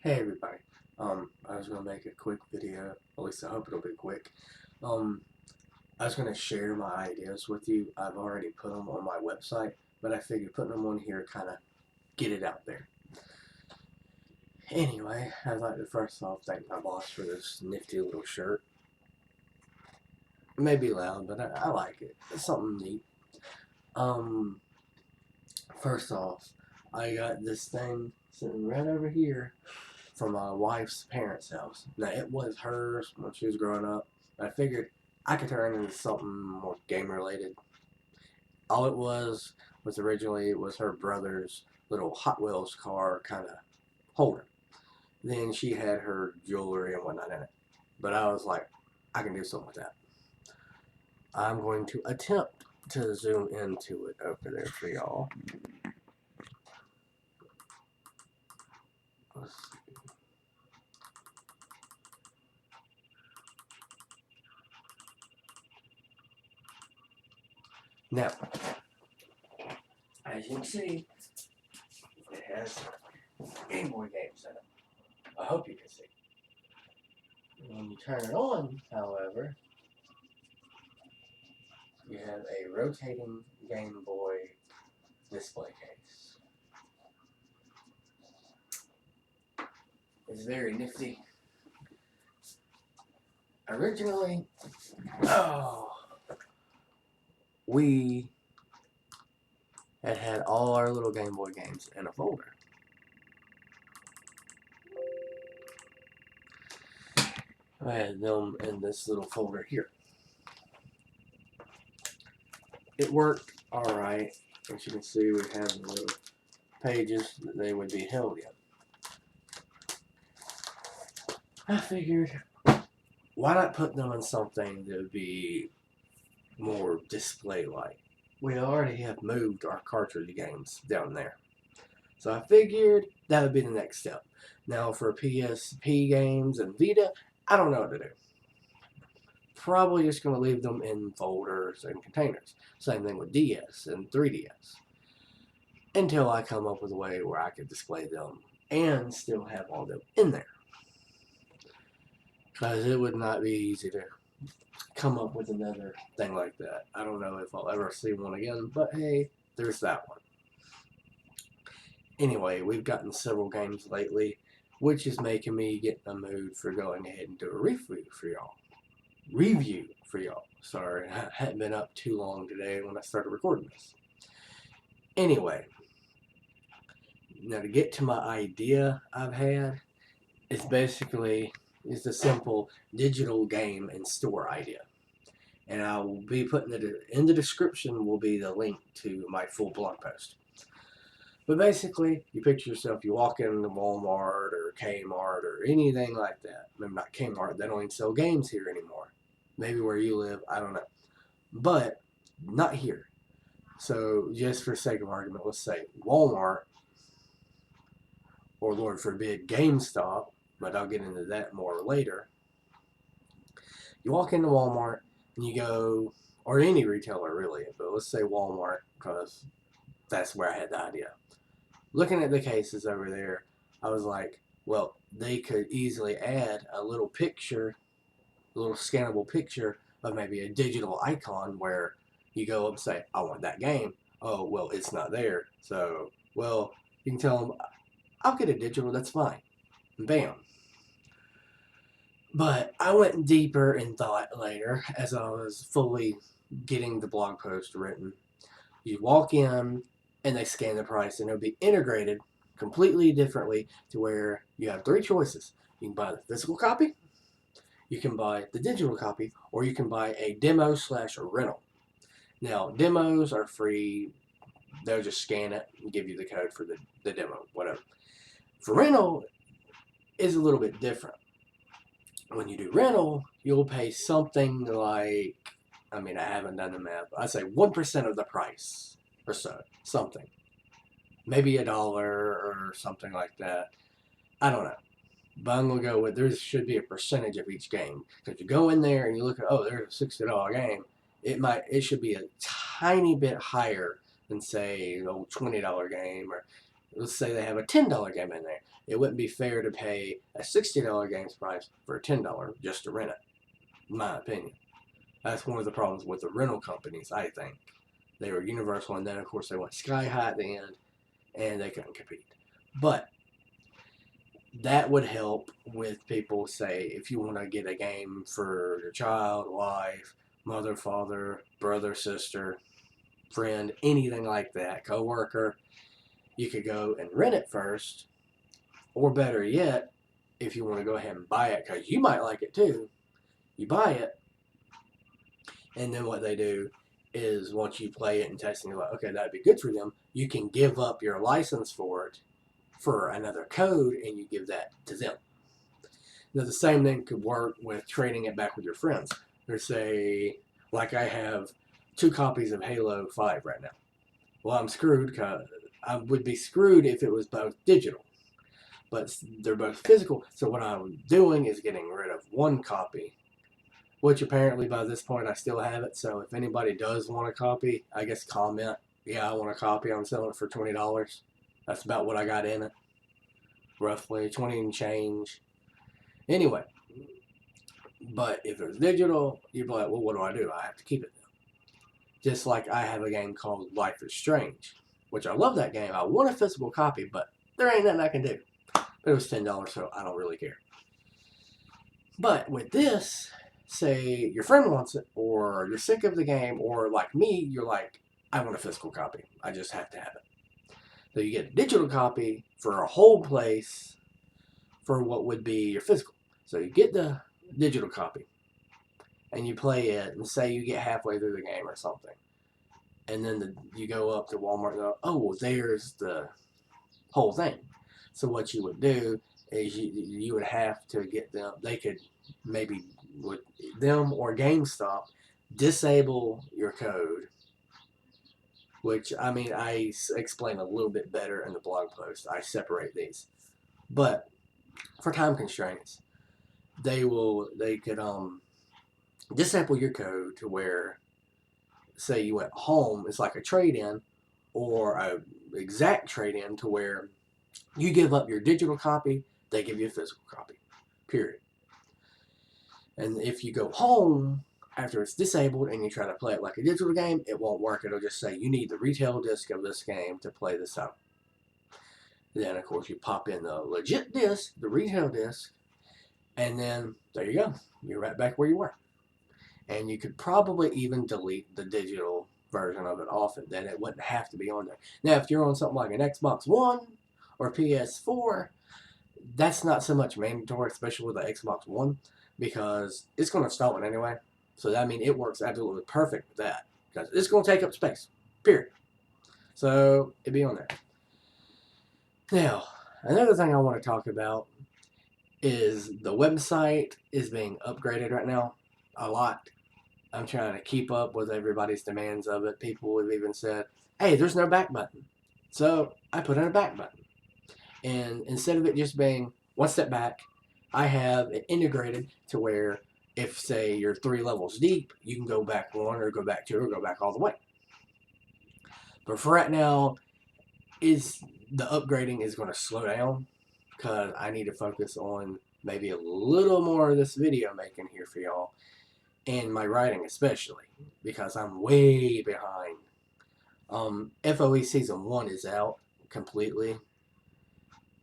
Hey everybody. I was gonna make a quick video. At least I hope it'll be quick. Um, I was gonna share my ideas with you. I've already put them on my website, but I figured putting them on here kind of get it out there. Anyway, I'd like to first off thank my boss for this nifty little shirt. It may be loud, but I like it. It's something neat. Um, First off, I got this thing sitting right over here from my wife's parents' house. Now, it was hers when she was growing up. I figured I could turn it into something more game related. All it was originally it was her brother's little Hot Wheels car kind of holder. Then she had her jewelry and whatnot in it. But I was like, I can do something with that. I'm going to attempt to zoom into it over there for y'all. Let's see. Now, as you can see, it has Game Boy games in it. I hope you can see. When you turn it on, however, you have a rotating Game Boy display case. It's very nifty. Originally, we had all our little Game Boy games in a folder. I had them in this little folder here. It worked alright. As you can see, we have the little pages that they would be held in. I figured, why not put them in something that would be more display-like? We already have moved our cartridge games down there. So I figured that would be the next step. Now for PSP games and Vita, I don't know what to do. Probably just going to leave them in folders and containers. Same thing with DS and 3DS. Until I come up with a way where I could display them and still have all them in there. Because it would not be easy to come up with another thing like that. I don't know if I'll ever see one again, but hey, there's that one. Anyway, we've gotten several games lately, which is making me get in the mood for going ahead and do a review for y'all. Sorry, I hadn't been up too long today when I started recording this. Anyway, now to get to my idea I've had, it's a simple digital game and store idea. And I will be putting it in the description will be the link to my full blog post. But basically, you picture yourself, you walk into Walmart or Kmart or anything like that. Maybe not Kmart, they don't even sell games here anymore. Maybe where you live, I don't know. But not here. So just for sake of argument, let's say Walmart, or Lord forbid, GameStop, but I'll get into that more later. You walk into Walmart and you go, or any retailer really, but let's say Walmart because that's where I had the idea. Looking at the cases over there, I was like, well, they could easily add a little picture, a little scannable picture of maybe a digital icon where you go up and say, I want that game. Oh, well, it's not there. So, well, you can tell them, I'll get a digital, that's fine. And bam. But I went deeper in thought later as I was fully getting the blog post written. You walk in and they scan the price and it'll be integrated completely differently to where you have three choices. You can buy the physical copy, you can buy the digital copy, or you can buy a demo/rental. Now, demos are free. They'll just scan it and give you the code for the demo, whatever. For rental is a little bit different. When you do rental, you'll pay something like, I haven't done the math, but I'd say 1% of the price or so, something. Maybe $1 or something like that. I don't know. But I'm going to go with there should be a percentage of each game. Because you go in there and you look at, oh, there's a $60 game. It should be a tiny bit higher than, say, an old $20 game. Or let's say they have a $10 game in there. It wouldn't be fair to pay a $60 games price for a $10 just to rent it, in my opinion. That's one of the problems with the rental companies, I think. They were Universal, and then, of course, they went sky high at the end, and they couldn't compete. But that would help with people, say, if you want to get a game for your child, wife, mother, father, brother, sister, friend, anything like that, coworker, you could go and rent it first, or better yet, if you want to go ahead and buy it, because you might like it too, you buy it, and then what they do is once you play it and test, and you're like, okay, that'd be good for them, you can give up your license for it for another code, and you give that to them. Now, the same thing could work with trading it back with your friends. There's say, like I have 2 copies of Halo 5 right now. Well, I'm screwed because I would be screwed if it was both digital. But they're both physical, so what I'm doing is getting rid of 1 copy, which apparently by this point I still have it, so if anybody does want a copy, I guess comment, yeah, I want a copy, I'm selling it for $20. That's about what I got in it, roughly, 20 and change. Anyway, but if it was digital, you'd be like, well, what do? I have to keep it. Just like I have a game called Life is Strange, which I love that game. I want a physical copy, but there ain't nothing I can do. But it was $10, so I don't really care. But with this, say your friend wants it, or you're sick of the game, or like me, you're like, I want a physical copy. I just have to have it. So you get a digital copy for a whole place for what would be your physical. So you get the digital copy, and you play it, and say you get halfway through the game or something. And then you go up to Walmart and go, oh, well, there's the whole thing. So what you would do is you would have to get them, they could maybe with them or GameStop disable your code, which I mean I explain a little bit better in the blog post. I separate these, but for time constraints, they could disable your code to where, say you went home, it's like a trade-in or a exact trade-in to where you give up your digital copy, they give you a physical copy, period. And if you go home after it's disabled and you try to play it like a digital game, it won't work. It'll just say you need the retail disc of this game to play this out. Then, of course, you pop in the legit disc, the retail disc, and then there you go. You're right back where you were. And you could probably even delete the digital version of it off it. Then it wouldn't have to be on there. Now, if you're on something like an Xbox One or PS4, that's not so much mandatory, especially with the Xbox One, because it's going to install it anyway. So, I mean, it works absolutely perfect with that, because it's going to take up space, period. So, it'd be on there. Now, another thing I want to talk about is the website is being upgraded right now a lot. I'm trying to keep up with everybody's demands of it. People have even said, hey, there's no back button. So I put in a back button. And instead of it just being one step back, I have it integrated to where if, say, you're 3 levels deep, you can go back 1 or go back 2 or go back all the way. But for right now, the upgrading is going to slow down because I need to focus on maybe a little more of this video making here for y'all, and my writing especially, because I'm way behind. FOE Season 1 is out completely,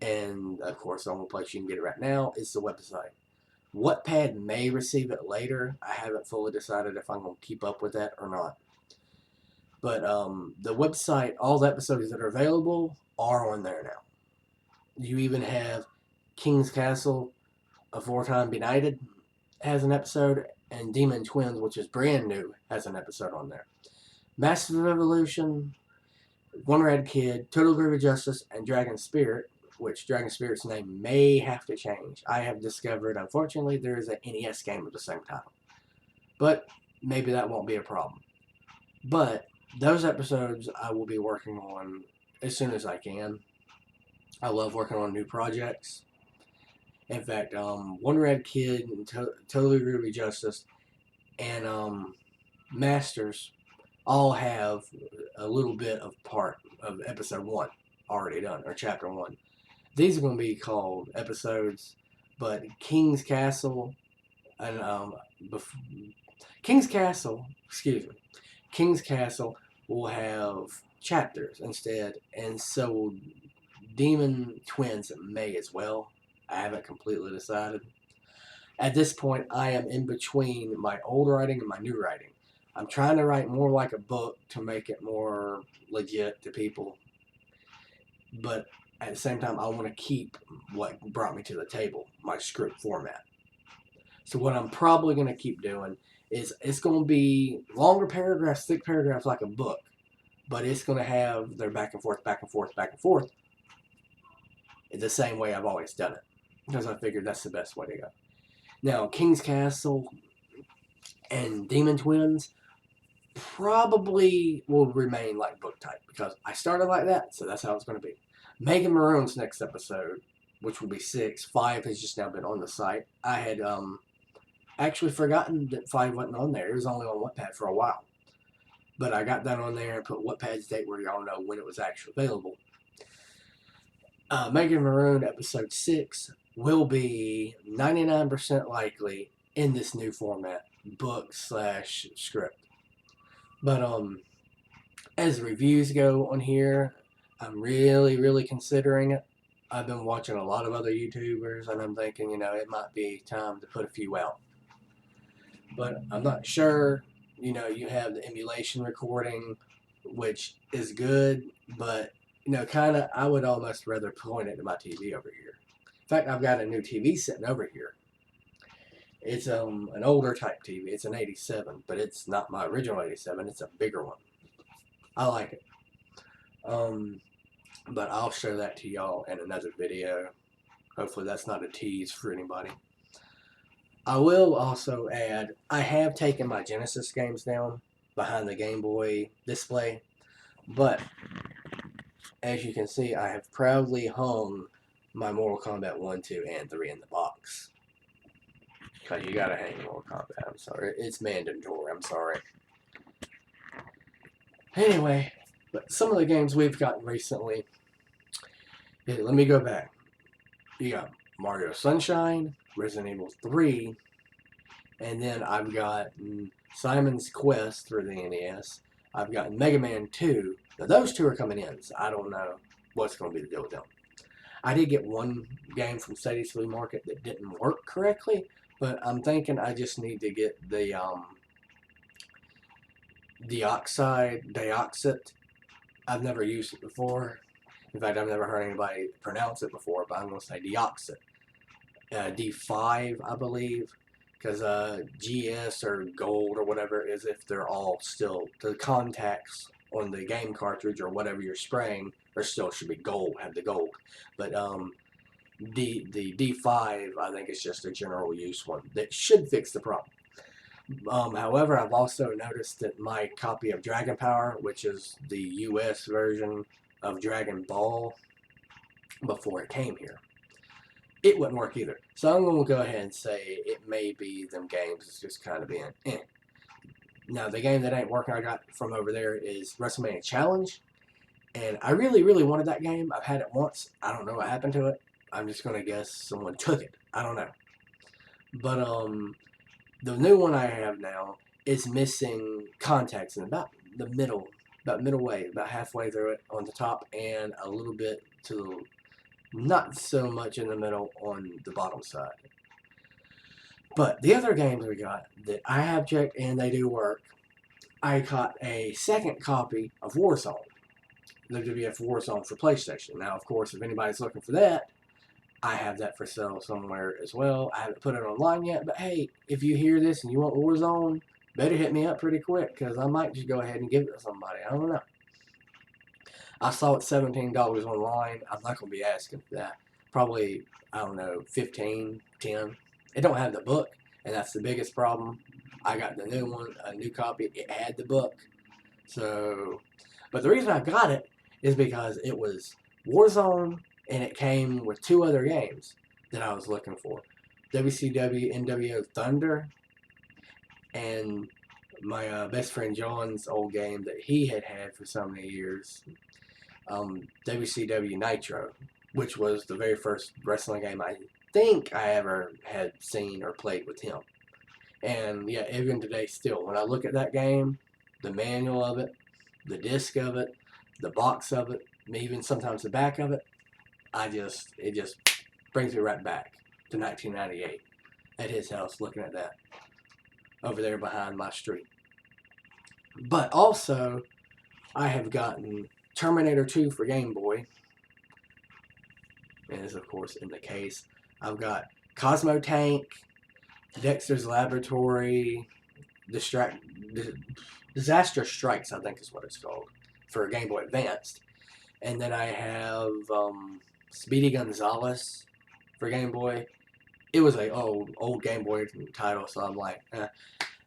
and of course the only place you can get it right now is the website. Wattpad may receive it later. I haven't fully decided if I'm going to keep up with that or not. But the website, all the episodes that are available are on there now. You even have King's Castle, A Four-Time Benighted has an episode, and Demon Twins, which is brand new, has an episode on there. Masters of Evolution, One Red Kid, Total Groove of Justice, and Dragon Spirit, which Dragon Spirit's name may have to change. I have discovered, unfortunately, there is an NES game with the same title. But maybe that won't be a problem. But those episodes I will be working on as soon as I can. I love working on new projects. In fact, One Red Kid, and Totally Groovy Justice, and Masters all have a little bit of part of episode 1. already done, or chapter 1. These are going to be called episodes, but King's Castle and King's Castle, excuse me, King's Castle will have chapters instead, and so Demon Twins may as well. I haven't completely decided. At this point, I am in between my old writing and my new writing. I'm trying to write more like a book to make it more legit to people, but at the same time, I want to keep what brought me to the table, my script format. So what I'm probably going to keep doing is it's going to be longer paragraphs, thick paragraphs like a book, but it's going to have their back and forth, back and forth, back and forth the same way I've always done it, because I figured that's the best way to go. Now, King's Castle and Demon Twins probably will remain like book type, because I started like that, so that's how it's going to be. Megan Maroon's next episode, which will be 6. 5 has just now been on the site. I had actually forgotten that 5 wasn't on there. It was only on Wattpad for a while. But I got that on there and put Wattpad's date where y'all know when it was actually available. Megan Maroon episode 6 will be 99% likely in this new format, book/script. But as the reviews go on here, I'm really considering it. I've been watching a lot of other YouTubers, and I'm thinking, it might be time to put a few out. But I'm not sure. You have the emulation recording, which is good, but, I would almost rather point it to my TV over here. In fact, I've got a new TV sitting over here. It's an older type TV. It's an 87, but it's not my original 87. It's a bigger one. I like it. But I'll show that to y'all in another video. Hopefully that's not a tease for anybody. I will also add, I have taken my Genesis games down behind the Game Boy display, but as you can see, I have proudly hung my Mortal Kombat 1, 2, and 3 in the box. Because you gotta hang Mortal Kombat, I'm sorry. It's mandatory, I'm sorry. Anyway, but some of the games we've gotten recently, let me go back. You got Mario Sunshine, Resident Evil 3, and then I've got Simon's Quest through the NES. I've got Mega Man 2. Now those 2 are coming in, so I don't know what's going to be the deal with them. I did get one game from Sadie's Flea Market that didn't work correctly, but I'm thinking I just need to get the Dioxit. I've never used it before. In fact, I've never heard anybody pronounce it before, but I'm going to say Dioxit. D5, I believe, because GS or Gold or whatever is if they're all still, the contacts on the game cartridge or whatever you're spraying or still should be gold, have the gold. But the D5, I think, is just a general use one that should fix the problem. However, I've also noticed that my copy of Dragon Power, which is the US version of Dragon Ball before it came here, it wouldn't work either. So I'm going to go ahead and say it may be them games. It's just kind of being eh. Now, the game that ain't working I got from over there is WrestleMania Challenge. And I really wanted that game. I've had it once. I don't know what happened to it. I'm just going to guess someone took it. I don't know. But the new one I have now is missing contacts in about the middle, about halfway through it on the top, and a little bit to not so much in the middle on the bottom side. But the other games we got that I have checked and they do work, I caught a second copy of Warzone, the WWF Warzone for PlayStation. Now, of course, if anybody's looking for that, I have that for sale somewhere as well. I haven't put it online yet, but hey, if you hear this and you want Warzone, better hit me up pretty quick, because I might just go ahead and give it to somebody. I don't know. I saw it $17 online. I'm not going to be asking for that. Probably, I don't know, 15, 10. It don't have the book, and that's the biggest problem. I got the new one, a new copy. It had the book. So, but the reason I got it is because it was Warzone, and it came with 2 other games that I was looking for. WCW NWO Thunder, and my best friend John's old game that he had for so many years. WCW Nitro, which was the very first wrestling game I think I ever had seen or played with him. And yeah, even today, still, when I look at that game, the manual of it, the disc of it, the box of it, even sometimes the back of it, it just brings me right back to 1998 at his house looking at that over there behind my street. But also, I have gotten Terminator 2 for Game Boy, and is of course in the case. I've got Cosmo Tank, Dexter's Laboratory, Disaster Strikes, I think is what it's called, for Game Boy Advanced. And then I have Speedy Gonzales for Game Boy. It was a old Game Boy title, so I'm like,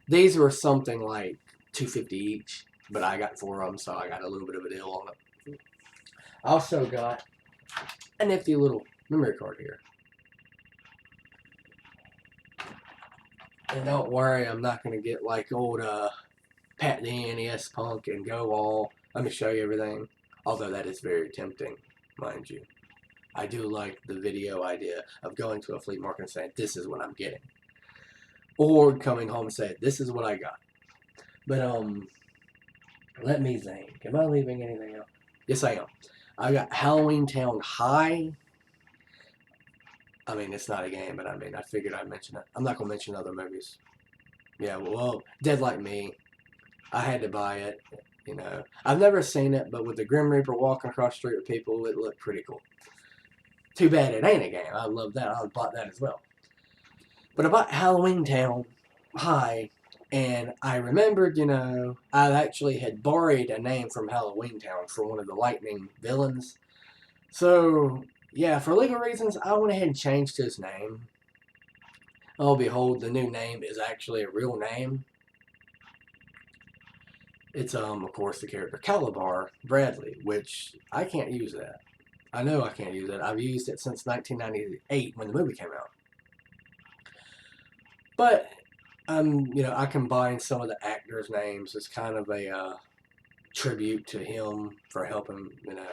these were something like $250 each, but I got 4 of them, so I got a little bit of a deal on it. I also got a nifty little memory card here. And don't worry, I'm not going to get like old Pat the NES Punk and go all, let me show you everything. Although that is very tempting, mind you. I do like the video idea of going to a flea market and saying, this is what I'm getting. Or coming home and saying, this is what I got. But, let me think. Am I leaving anything out? Yes, I am. I got Halloween Town High. I mean, it's not a game, but I mean, I figured I'd mention it. I'm not going to mention other movies. Yeah, well, Dead Like Me. I had to buy it, you know. I've never seen it, but with the Grim Reaper walking across the street with people, it looked pretty cool. Too bad it ain't a game. I love that. I would bought that as well. But I bought Halloween Town High, and I remembered, you know, I actually had borrowed a name from Halloween Town for one of the Lightning villains. So, yeah, for legal reasons, I went ahead and changed his name. Oh, behold, the new name is actually a real name. It's, of course, the character Calabar Bradley, which I can't use that. I know I can't use it. I've used it since 1998 when the movie came out. But, you know, I combined some of the actors' names as kind of a tribute to him for helping, you know.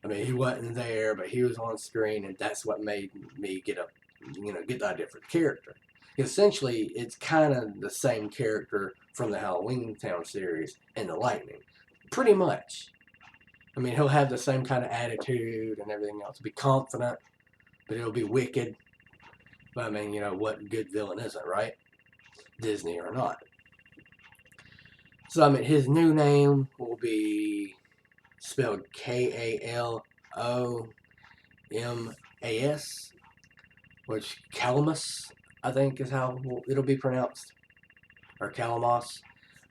I mean, he wasn't there, but he was on screen, and that's what made me get the idea for the character. Essentially, it's kind of the same character from the Halloween Town series and the Lightning. Pretty much. I mean, he'll have the same kind of attitude and everything else. Be confident, but he'll be wicked. But I mean, you know, what good villain isn't, right? Disney or not. So, I mean, his new name will be spelled Kalommas, which Calamus, I think, is how it'll be pronounced. Or Calamas.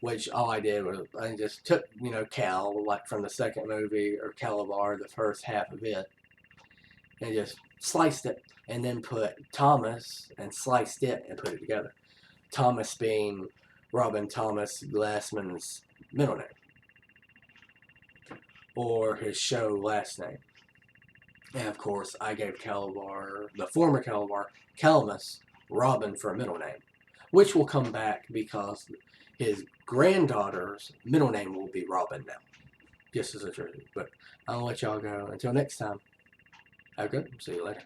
Which all I did was I just took, you know, Cal, like from the second movie, or Calabar, the first half of it, and just sliced it, and then put Thomas, and sliced it, and put it together. Thomas being Robin Thomas Glassman's middle name, or his show last name. And of course, I gave Calabar, the former Calabar, Calamus, Robin for a middle name, which will come back because his granddaughter's middle name will be Robin now, just as a tribute. But I'll let y'all go. Until next time, have a good. See you later.